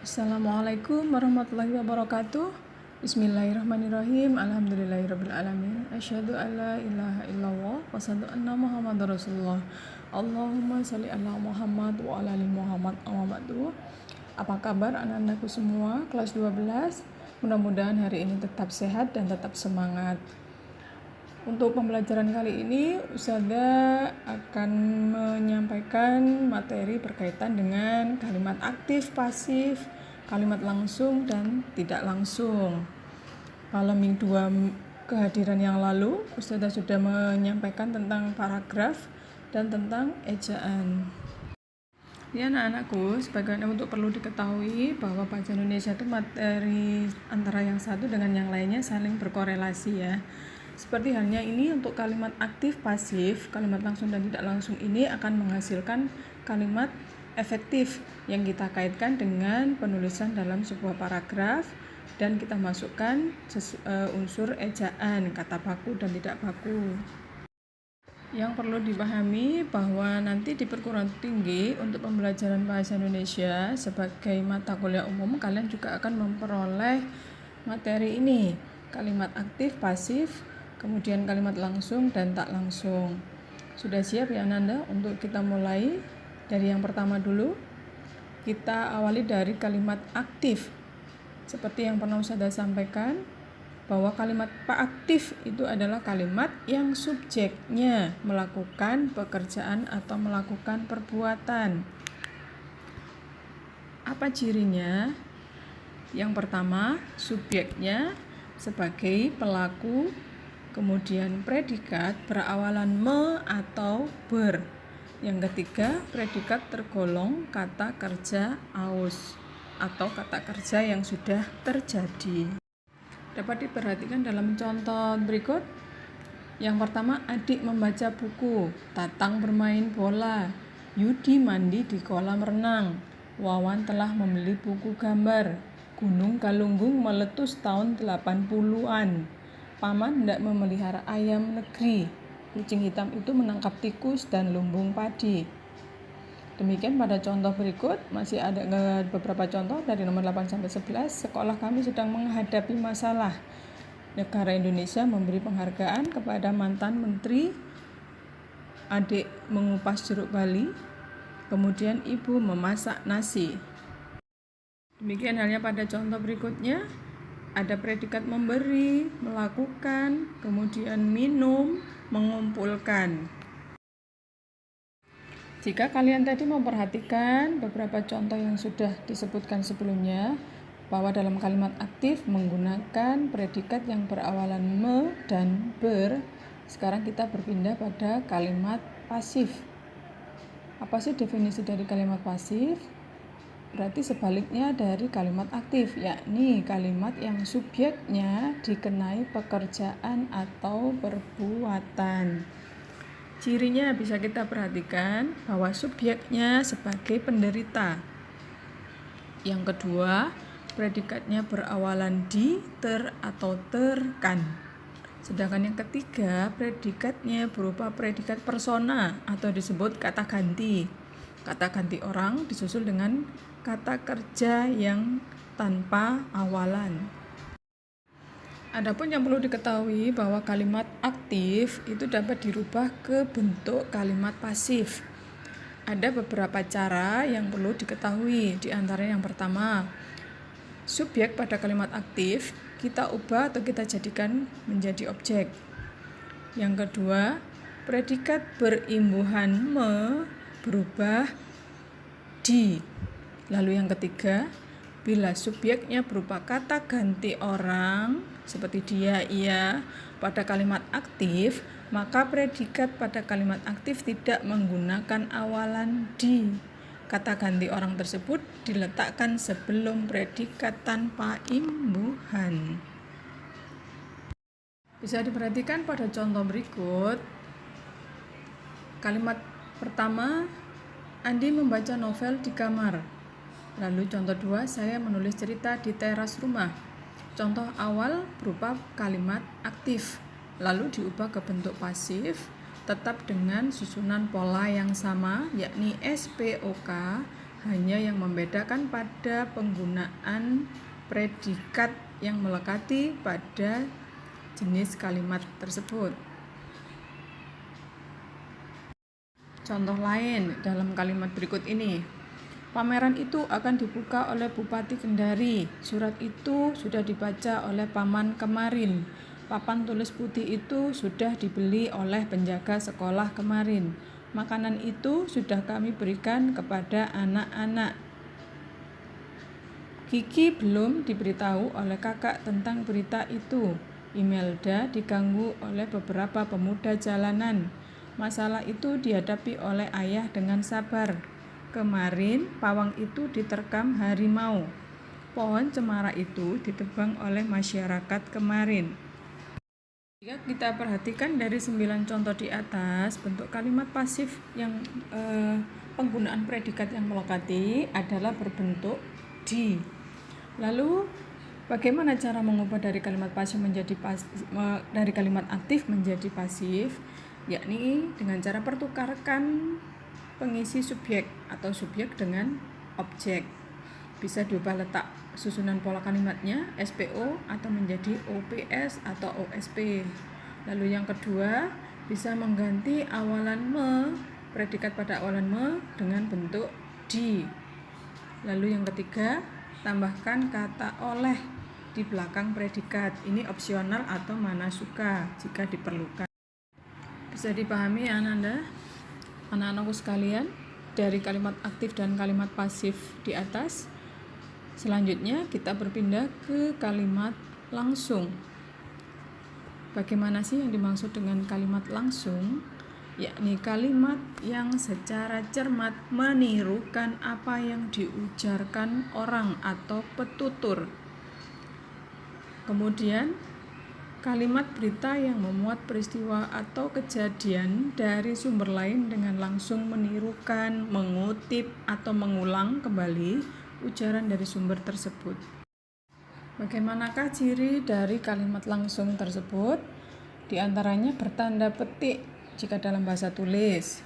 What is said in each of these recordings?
Assalamualaikum warahmatullahi wabarakatuh. Bismillahirrahmanirrahim. Alhamdulillahirrabbilalamin. Asyhadu an la ilaha illallah wa asyhadu anna Muhammadar Rasulullah. Allahumma sholli ala Muhammad wa ala ali Muhammad. Apa kabar anak-anakku semua kelas 12? Mudah-mudahan hari ini tetap sehat dan tetap semangat. Untuk pembelajaran kali ini, Ustazah akan menyampaikan materi berkaitan dengan kalimat aktif, pasif, kalimat langsung, dan tidak langsung. Kalau minggu 2 kehadiran yang lalu, Ustazah sudah menyampaikan tentang paragraf dan tentang ejaan. Ya anak-anakku, sebagaimana untuk perlu diketahui bahwa bahasa Indonesia itu materi antara yang satu dengan yang lainnya saling berkorelasi ya. Seperti halnya ini untuk kalimat aktif pasif, kalimat langsung dan tidak langsung ini akan menghasilkan kalimat efektif yang kita kaitkan dengan penulisan dalam sebuah paragraf dan kita masukkan unsur ejaan, kata baku dan tidak baku. Yang perlu dipahami bahwa nanti di perguruan tinggi untuk pembelajaran bahasa Indonesia sebagai mata kuliah umum kalian juga akan memperoleh materi ini, kalimat aktif, pasif, kemudian kalimat langsung dan tak langsung. Sudah siap ya Ananda untuk kita mulai dari yang pertama dulu? Kita awali dari kalimat aktif. Seperti yang pernah Ustazah sampaikan, bahwa kalimat aktif itu adalah kalimat yang subjeknya melakukan pekerjaan atau melakukan perbuatan. Apa cirinya? Yang pertama, subjeknya sebagai pelaku, kemudian predikat berawalan me atau ber. Yang ketiga, predikat tergolong kata kerja aus atau kata kerja yang sudah terjadi. Dapat diperhatikan dalam contoh berikut. Yang pertama, adik membaca buku, Tatang bermain bola, Yudi mandi di kolam renang, Wawan telah membeli buku gambar, Gunung Galunggung meletus tahun 80-an, Paman hendak memelihara ayam negeri, kucing hitam itu menangkap tikus dan lumbung padi. Demikian pada contoh berikut, masih ada beberapa contoh dari nomor 8 sampai 11. Sekolah kami sedang menghadapi masalah. Negara Indonesia memberi penghargaan kepada mantan menteri. Adik mengupas jeruk bali. Kemudian ibu memasak nasi. Demikian halnya pada contoh berikutnya. Ada predikat memberi, melakukan, kemudian minum, mengumpulkan. Jika kalian tadi memperhatikan beberapa contoh yang sudah disebutkan sebelumnya, bahwa dalam kalimat aktif menggunakan predikat yang berawalan me dan ber, sekarang kita berpindah pada kalimat pasif. Apa sih definisi dari kalimat pasif? Berarti sebaliknya dari kalimat aktif, yakni kalimat yang subjeknya dikenai pekerjaan atau perbuatan. Cirinya bisa kita perhatikan bahwa subjeknya sebagai penderita. Yang kedua, predikatnya berawalan di, ter, atau terkan. Sedangkan yang ketiga, predikatnya berupa predikat persona atau disebut kata ganti. Kata ganti orang disusul dengan kata kerja yang tanpa awalan. Adapun yang perlu diketahui bahwa kalimat aktif itu dapat dirubah ke bentuk kalimat pasif. Ada beberapa cara yang perlu diketahui. Di antara yang pertama, subjek pada kalimat aktif kita ubah atau kita jadikan menjadi objek. Yang kedua, predikat berimbuhan me berubah di. Lalu yang ketiga, bila subjeknya berupa kata ganti orang seperti dia, ia pada kalimat aktif, maka predikat pada kalimat aktif tidak menggunakan awalan di. Kata ganti orang tersebut diletakkan sebelum predikat tanpa imbuhan. Bisa diperhatikan pada contoh berikut. Kalimat pertama, Andi membaca novel di kamar. Lalu contoh 2, saya menulis cerita di teras rumah. Contoh awal berupa kalimat aktif, lalu diubah ke bentuk pasif, tetap dengan susunan pola yang sama, yakni SPOK, Hanya yang membedakan pada penggunaan predikat yang melekati pada jenis kalimat tersebut. Contoh lain dalam kalimat berikut ini. Pameran itu akan dibuka oleh Bupati Kendari. Surat itu sudah dibaca oleh paman kemarin. Papan tulis putih itu sudah dibeli oleh penjaga sekolah kemarin. Makanan itu sudah kami berikan kepada anak-anak. Kiki belum diberitahu oleh kakak tentang berita itu. Imelda diganggu oleh beberapa pemuda jalanan. Masalah itu dihadapi oleh ayah dengan sabar. Kemarin pawang itu diterkam harimau. Pohon cemara itu ditebang oleh masyarakat kemarin. Jika kita perhatikan dari 9 contoh di atas, bentuk kalimat pasif yang penggunaan predikat yang melekati adalah berbentuk di. Lalu bagaimana cara mengubah dari kalimat pasif menjadi dari kalimat aktif menjadi pasif? Yakni dengan cara pertukarkan pengisi subjek atau subjek dengan objek. Bisa diubah letak susunan pola kalimatnya SPO atau menjadi OPS atau OSP. Lalu yang kedua, bisa mengganti awalan me, predikat pada awalan me dengan bentuk di. Lalu yang ketiga, tambahkan kata oleh di belakang predikat. Ini opsional atau mana suka jika diperlukan. Bisa dipahami ya anak-anakku sekalian dari kalimat aktif dan kalimat pasif di atas. Selanjutnya kita berpindah ke kalimat langsung. Bagaimana sih yang dimaksud dengan kalimat langsung? Yakni kalimat yang secara cermat menirukan apa yang diujarkan orang atau petutur. Kemudian kalimat berita yang memuat peristiwa atau kejadian dari sumber lain dengan langsung menirukan, mengutip, atau mengulang kembali ujaran dari sumber tersebut. Bagaimanakah ciri dari kalimat langsung tersebut? Di antaranya bertanda petik jika dalam bahasa tulis.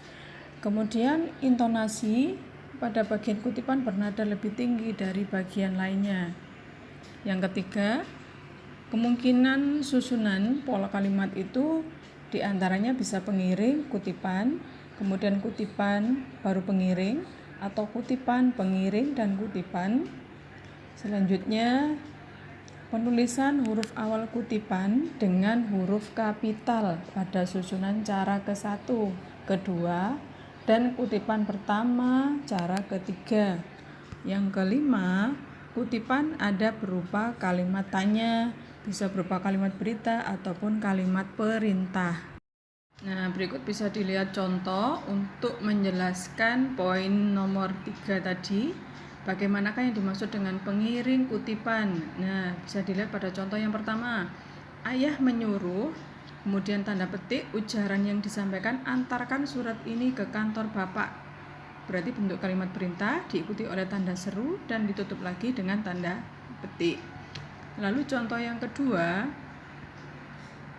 Kemudian intonasi pada bagian kutipan bernada lebih tinggi dari bagian lainnya. Yang ketiga, kemungkinan susunan pola kalimat itu di antaranya bisa pengiring, kutipan, kemudian kutipan baru pengiring, atau kutipan, pengiring, dan kutipan. Selanjutnya, penulisan huruf awal kutipan dengan huruf kapital pada susunan cara ke-1, kedua, dan kutipan pertama cara ketiga. Yang kelima, kutipan ada berupa kalimat tanya, bisa berupa kalimat berita ataupun kalimat perintah. Nah, berikut bisa dilihat contoh untuk menjelaskan poin nomor 3 tadi. Bagaimanakah yang dimaksud dengan pengiring kutipan? Nah, bisa dilihat pada contoh yang pertama. Ayah menyuruh, kemudian tanda petik, ujaran yang disampaikan, antarkan surat ini ke kantor bapak. Berarti bentuk kalimat perintah diikuti oleh tanda seru dan ditutup lagi dengan tanda petik. Lalu contoh yang kedua,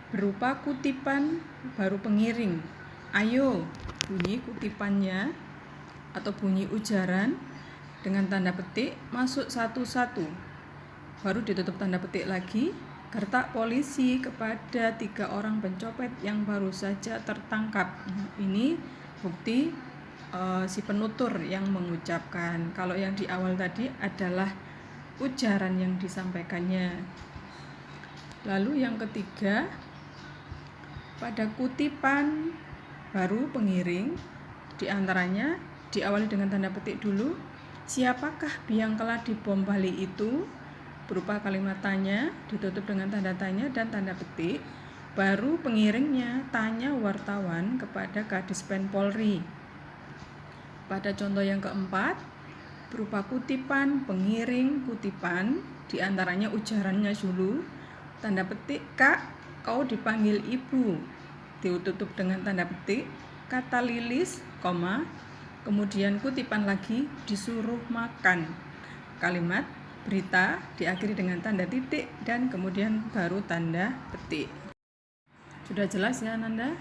berupa kutipan baru pengiring. Ayo, bunyi kutipannya atau bunyi ujaran dengan tanda petik masuk satu-satu. Baru ditutup tanda petik lagi. Gertak polisi kepada 3 orang pencopet yang baru saja tertangkap. Ini bukti si penutur yang mengucapkan. Kalau yang di awal tadi adalah ujaran yang disampaikannya. Lalu yang ketiga, pada kutipan baru pengiring, diantaranya diawali dengan tanda petik dulu. Siapakah biang keladi bom Bali itu? Berupa kalimat tanya, ditutup dengan tanda tanya dan tanda petik. Baru pengiringnya, tanya wartawan kepada Kadispen Polri. Pada contoh yang keempat, berupa kutipan, pengiring, kutipan, diantaranya ujarannya dulu. Tanda petik, Kak, kau dipanggil ibu, ditutup dengan tanda petik, kata Lilis, kemudian kutipan lagi, disuruh makan. Kalimat berita diakhiri dengan tanda titik dan kemudian baru tanda petik. Sudah jelas ya Nanda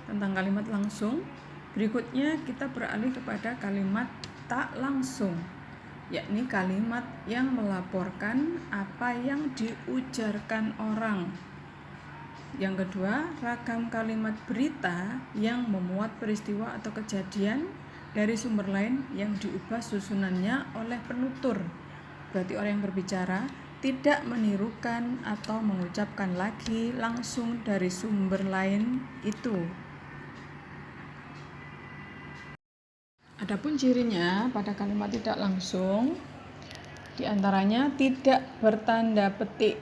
tentang kalimat langsung. Berikutnya kita beralih kepada kalimat tak langsung, yakni kalimat yang melaporkan apa yang diujarkan orang. Yang kedua, ragam kalimat berita yang memuat peristiwa atau kejadian dari sumber lain yang diubah susunannya oleh penutur. Berarti orang yang berbicara tidak menirukan atau mengucapkan lagi langsung dari sumber lain itu. Adapun cirinya pada kalimat tidak langsung, diantaranya tidak bertanda petik.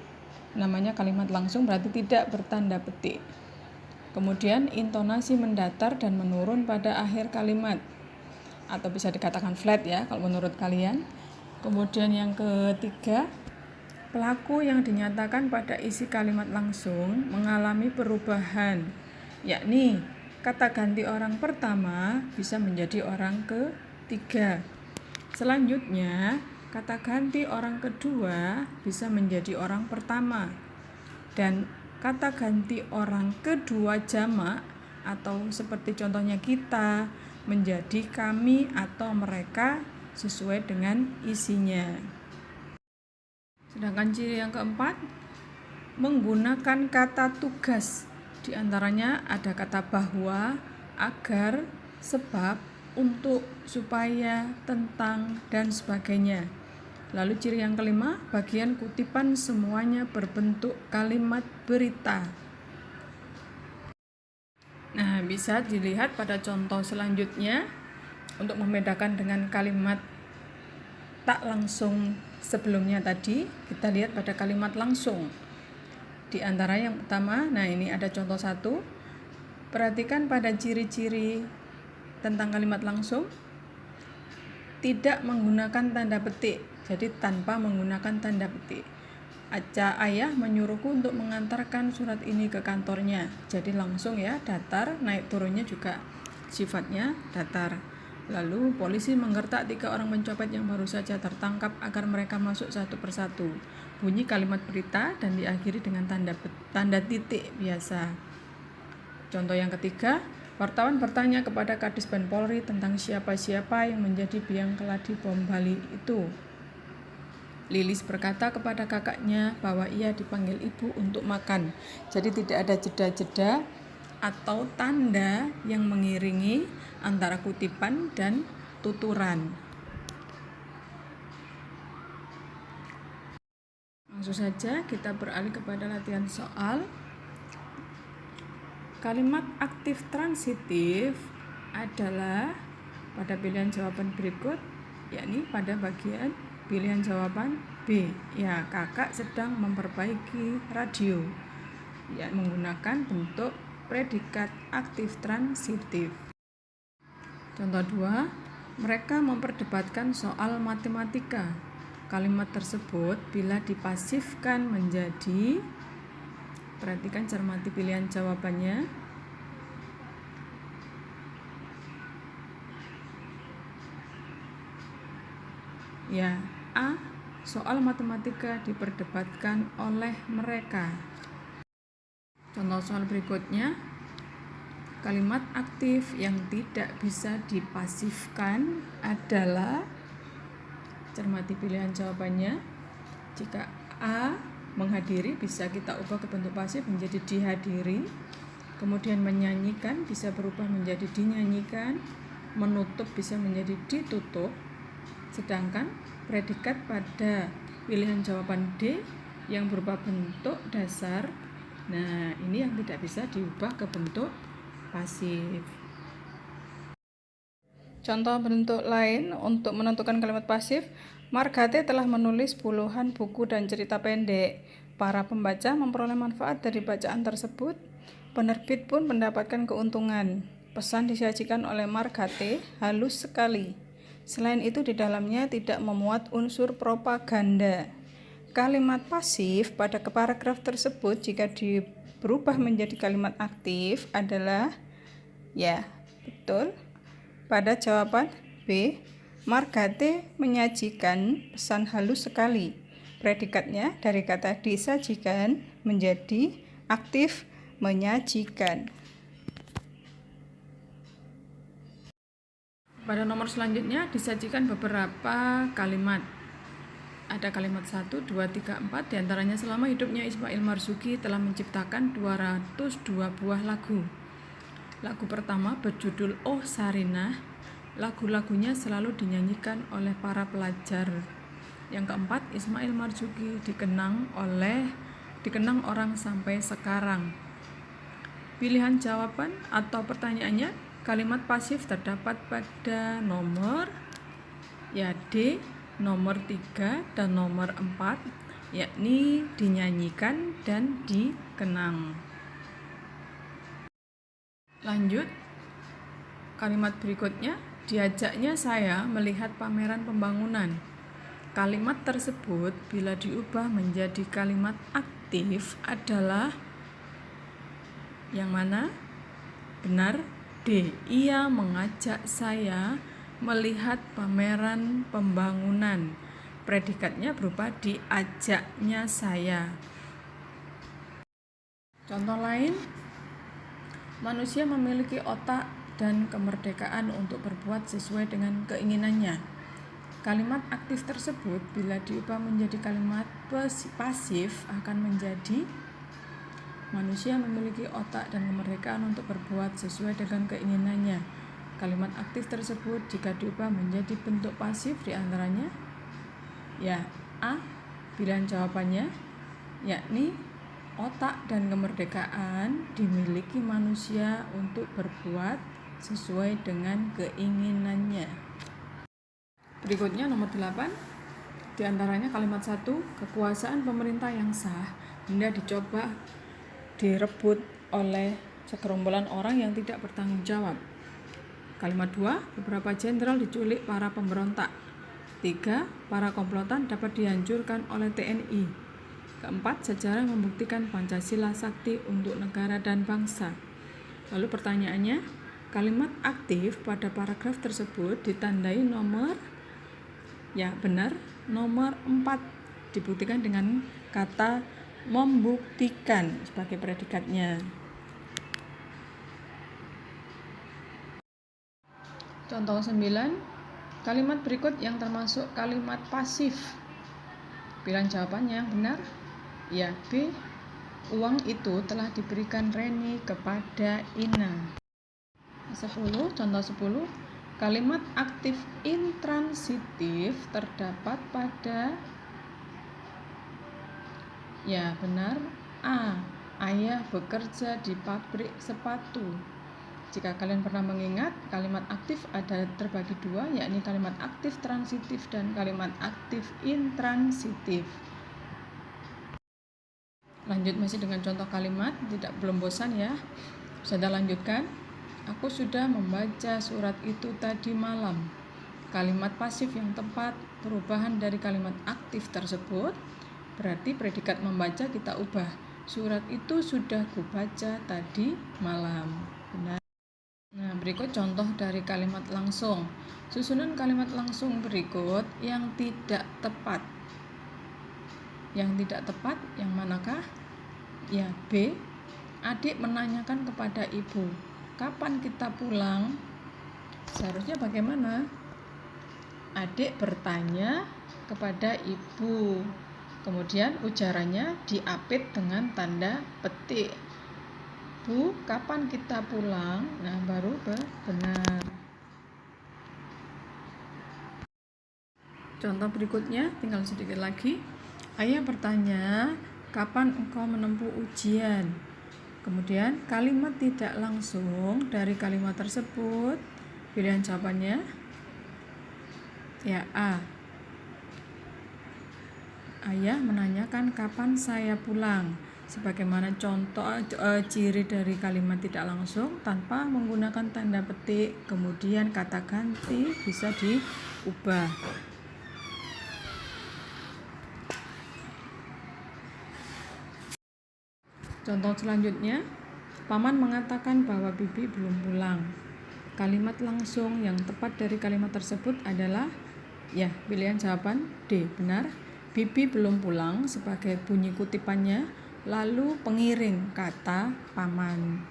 Namanya kalimat langsung berarti tidak bertanda petik. Kemudian intonasi mendatar dan menurun pada akhir kalimat, atau bisa dikatakan flat ya kalau menurut kalian. Kemudian yang ketiga, pelaku yang dinyatakan pada isi kalimat langsung mengalami perubahan, yakni kata ganti orang pertama bisa menjadi orang ketiga. Selanjutnya, kata ganti orang kedua bisa menjadi orang pertama. Dan kata ganti orang kedua jamak atau seperti contohnya kita menjadi kami atau mereka sesuai dengan isinya. Sedangkan ciri yang keempat, menggunakan kata tugas. Di antaranya ada kata bahwa, agar, sebab, untuk, supaya, tentang, dan sebagainya. Lalu ciri yang kelima, bagian kutipan semuanya berbentuk kalimat berita. Nah, bisa dilihat pada contoh selanjutnya untuk membedakan dengan kalimat tak langsung sebelumnya tadi. Kita lihat pada kalimat langsung. Di antara yang pertama, nah ini ada contoh satu. Perhatikan pada ciri-ciri tentang kalimat langsung. Tidak menggunakan tanda petik, jadi tanpa menggunakan tanda petik. Ayah menyuruhku untuk mengantarkan surat ini ke kantornya. Jadi langsung ya, datar, naik turunnya juga sifatnya datar. Lalu polisi menggertak 3 orang pencopet yang baru saja tertangkap agar mereka masuk satu persatu. Bunyi kalimat berita dan diakhiri dengan tanda titik biasa. Contoh yang ketiga, wartawan bertanya kepada Kadis Ben Polri tentang siapa-siapa yang menjadi biang keladi bom Bali itu. Lilis berkata kepada kakaknya bahwa ia dipanggil ibu untuk makan. Jadi tidak ada jeda-jeda atau tanda yang mengiringi antara kutipan dan tuturan. Langsung saja kita beralih kepada latihan soal. Kalimat aktif transitif adalah pada pilihan jawaban berikut, yakni pada bagian pilihan jawaban B. Ya, kakak sedang memperbaiki radio. Ya, menggunakan bentuk predikat aktif transitif. Contoh 2, mereka memperdebatkan soal matematika. Kalimat tersebut bila dipasifkan menjadi, perhatikan cermati pilihan jawabannya. Ya, A. Soal matematika diperdebatkan oleh mereka. Contoh soal berikutnya, kalimat aktif yang tidak bisa dipasifkan adalah, cermati pilihan jawabannya. Jika A menghadiri bisa kita ubah ke bentuk pasif menjadi dihadiri. Kemudian menyanyikan bisa berubah menjadi dinyanyikan. Menutup bisa menjadi ditutup. Sedangkan predikat pada pilihan jawaban D yang berupa bentuk dasar, nah ini yang tidak bisa diubah ke bentuk pasif. Contoh bentuk lain untuk menentukan kalimat pasif, Margate telah menulis puluhan buku dan cerita pendek. Para pembaca memperoleh manfaat dari bacaan tersebut. Penerbit pun mendapatkan keuntungan. Pesan disajikan oleh Margate halus sekali. Selain itu di dalamnya tidak memuat unsur propaganda. Kalimat pasif pada paragraf tersebut jika berubah menjadi kalimat aktif adalah, ya betul, pada jawaban B, Margate menyajikan pesan halus sekali. Predikatnya dari kata disajikan menjadi aktif menyajikan. Pada nomor selanjutnya disajikan beberapa kalimat. Ada kalimat 1, 2, 3, 4. Diantaranya selama hidupnya Ismail Marzuki telah menciptakan 202 buah lagu. Lagu pertama berjudul Oh Sarinah. Lagu-lagunya selalu dinyanyikan oleh para pelajar. Yang keempat, Ismail Marzuki dikenang orang sampai sekarang. Pilihan jawaban atau pertanyaannya, kalimat pasif terdapat pada nomor D, nomor 3 dan nomor 4, yakni dinyanyikan dan dikenang. Lanjut, kalimat berikutnya, diajaknya saya melihat pameran pembangunan. Kalimat tersebut bila diubah menjadi kalimat aktif adalah yang mana? Benar, D. Ia mengajak saya melihat pameran pembangunan. Predikatnya berupa diajaknya saya. Contoh lain, manusia memiliki otak dan kemerdekaan untuk berbuat sesuai dengan keinginannya. Kalimat aktif tersebut bila diubah menjadi kalimat pasif akan menjadi manusia memiliki otak dan kemerdekaan untuk berbuat sesuai dengan keinginannya. Kalimat aktif tersebut jika diubah menjadi bentuk pasif diantaranya A. Pilihan jawabannya yakni otak dan kemerdekaan dimiliki manusia untuk berbuat sesuai dengan keinginannya. Berikutnya nomor 8. Diantaranya kalimat 1, kekuasaan pemerintah yang sah hendak direbut oleh segerombolan orang yang tidak bertanggung jawab. Kalimat 2, beberapa jenderal diculik para pemberontak. 3, para komplotan dapat dihancurkan oleh TNI. Keempat, sejarah membuktikan Pancasila sakti untuk negara dan bangsa. Lalu pertanyaannya, kalimat aktif pada paragraf tersebut ditandai nomor nomor 4, dibuktikan dengan kata membuktikan sebagai predikatnya. Contoh 9, kalimat berikut yang termasuk kalimat pasif. Pilihan jawabannya yang benar B. Uang itu telah diberikan Reni kepada Ina. 10, contoh 10, kalimat aktif intransitif terdapat pada benar A. Ayah bekerja di pabrik sepatu. Jika kalian pernah mengingat, kalimat aktif ada terbagi dua, yakni kalimat aktif transitif dan kalimat aktif intransitif. Lanjut masih dengan contoh kalimat, belum bosan ya. Sudah lanjutkan. Aku sudah membaca surat itu tadi malam. Kalimat pasif yang tepat, perubahan dari kalimat aktif tersebut, berarti predikat membaca kita ubah. Surat itu sudah kubaca tadi malam. Benar. Nah, berikut contoh dari kalimat langsung. Susunan kalimat langsung berikut yang tidak tepat. Yang tidak tepat yang manakah? B. Adik menanyakan kepada ibu, kapan kita pulang? Seharusnya bagaimana? Adik bertanya kepada ibu. Kemudian ujarannya diapit dengan tanda petik. Bu, kapan kita pulang? Nah, baru benar. Contoh berikutnya, tinggal sedikit lagi. Ayah bertanya, kapan engkau menempuh ujian? Kemudian kalimat tidak langsung dari kalimat tersebut, pilihan jawabannya A. Ayah menanyakan kapan saya pulang. Sebagaimana contoh ciri dari kalimat tidak langsung tanpa menggunakan tanda petik, kemudian kata ganti bisa diubah. Contoh selanjutnya, Paman mengatakan bahwa Bibi belum pulang. Kalimat langsung yang tepat dari kalimat tersebut adalah pilihan jawaban D, benar. Bibi belum pulang sebagai bunyi kutipannya, lalu pengiring kata paman.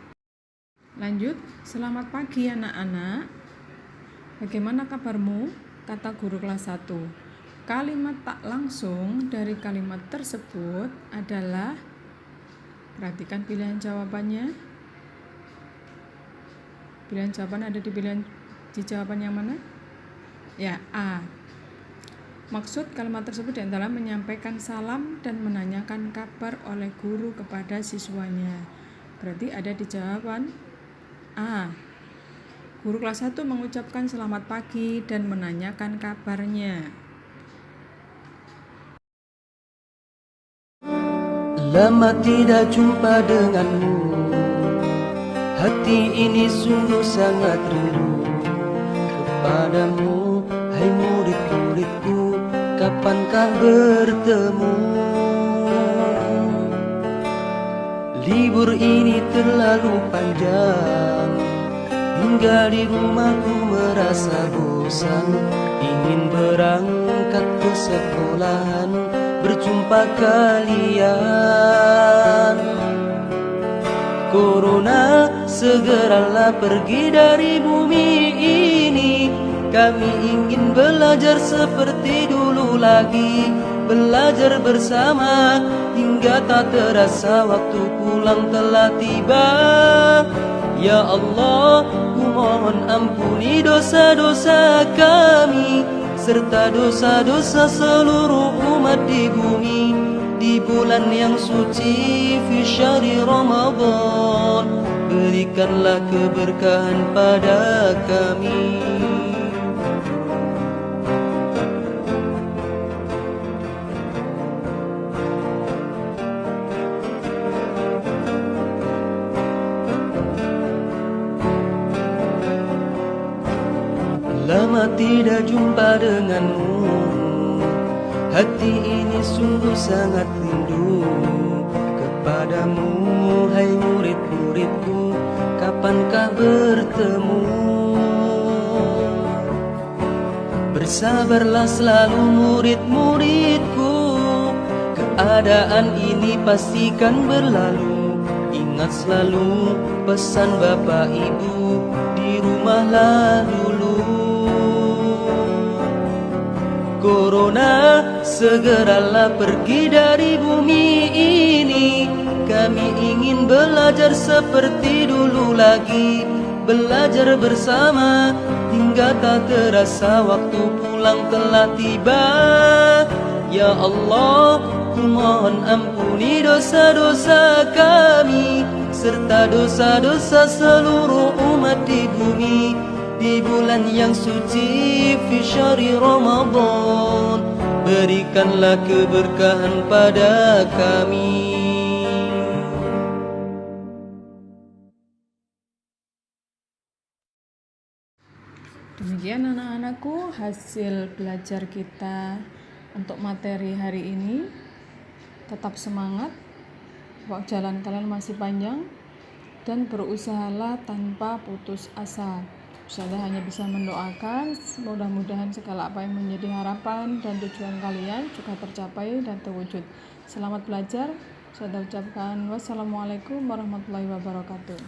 Lanjut, selamat pagi anak-anak. Bagaimana kabarmu? Kata guru kelas 1. Kalimat tak langsung dari kalimat tersebut adalah, perhatikan pilihan jawabannya. Pilihan jawaban ada di jawaban yang mana? Ya, A. Maksud kalimat tersebut adalah menyampaikan salam dan menanyakan kabar oleh guru kepada siswanya. Berarti ada di jawaban A. Guru kelas 1 mengucapkan selamat pagi dan menanyakan kabarnya. Lama tidak jumpa denganmu, hati ini sungguh sangat rindu kepadamu. Hai murid-muridku, kapankah bertemu? Libur ini terlalu panjang, hingga di rumahku merasa bosan. Ingin berangkat ke sekolahan, berjumpa kalian. Corona, segeralah pergi dari bumi ini. Kami ingin belajar seperti dulu lagi, belajar bersama hingga tak terasa waktu pulang telah tiba. Ya Allah, ku mohon ampuni dosa-dosa kami serta dosa-dosa seluruh umat di bumi. Di bulan yang suci fi syahri Ramadan, berikanlah keberkahan pada kami. Lama tidak jumpa denganmu, hati ini sungguh sangat rindu kepadamu. Hai murid-muridku, kapankah bertemu? Bersabarlah selalu murid-muridku, keadaan ini pastikan berlalu. Ingat selalu pesan bapak ibu, di rumahlah dulu. Corona, segeralah pergi dari bumi ini. Kami ingin belajar seperti dulu lagi, belajar bersama hingga tak terasa waktu pulang telah tiba. Ya Allah, ku mohon ampuni dosa-dosa kami serta dosa-dosa seluruh umat di bumi. Di bulan yang suci fi syahri Ramadan, berikanlah keberkahan pada kami. Demikian anak-anakku hasil belajar kita untuk materi hari ini. Tetap semangat, jalan kalian masih panjang, dan berusahalah tanpa putus asa. Saya hanya bisa mendoakan mudah-mudahan segala apa yang menjadi harapan dan tujuan kalian juga tercapai dan terwujud. Selamat belajar. Saya ucapkan wassalamualaikum warahmatullahi wabarakatuh.